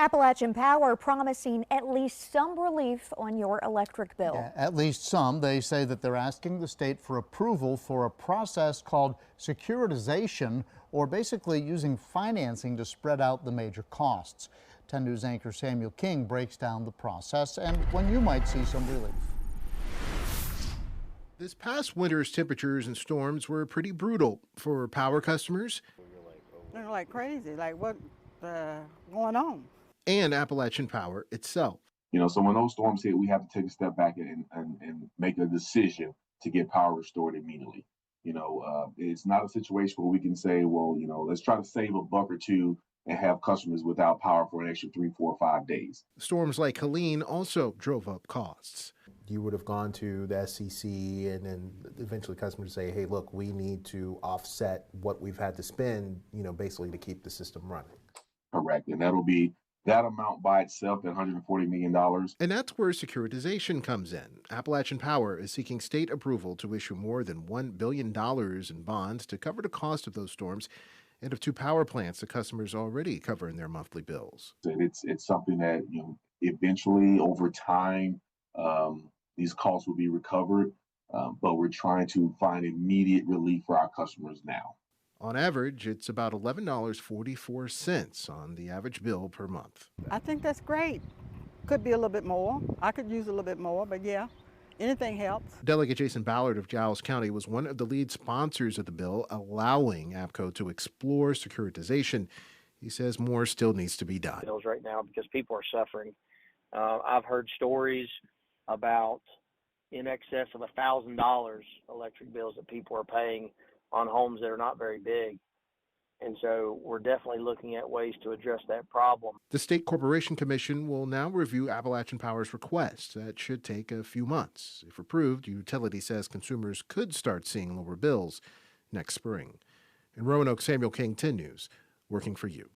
Appalachian Power promising at least some relief on your electric bill. Yeah, at least some. They say that they're asking the state for approval for a process called securitization, or basically using financing to spread out the major costs. 10 News anchor Samuel King breaks down the process and when you might see some relief. This past winter's temperatures and storms were pretty brutal for power customers. They're like crazy, like what going on? And Appalachian Power itself. So when those storms hit, we have to take a step back and make a decision to get power restored immediately. It's not a situation where we can say, well, let's try to save a buck or two and have customers without power for an extra 3, 4, 5 days. Storms like Helene also drove up costs. You would have gone to the SEC and then eventually customers say, hey, look, we need to offset what we've had to spend, basically to keep the system running. Correct. And that'll be that amount by itself, that $140 million. And that's where securitization comes in. Appalachian Power is seeking state approval to issue more than $1 billion in bonds to cover the cost of those storms and of 2 power plants that customers already cover in their monthly bills. It's something that, eventually over time, these costs will be recovered, but we're trying to find immediate relief for our customers now. On average, it's about $11.44 on the average bill per month. I think that's great. Could be a little bit more. I could use a little bit more, but yeah, anything helps. Delegate Jason Ballard of Giles County was one of the lead sponsors of the bill, allowing APCO to explore securitization. He says more still needs to be done. Bills right now because people are suffering. I've heard stories about in excess of $1,000 electric bills that people are paying on homes that are not very big. And so we're definitely looking at ways to address that problem. The State Corporation Commission will now review Appalachian Power's request. That should take a few months. If approved, the utility says consumers could start seeing lower bills next spring. In Roanoke, Samuel King, 10 News, working for you.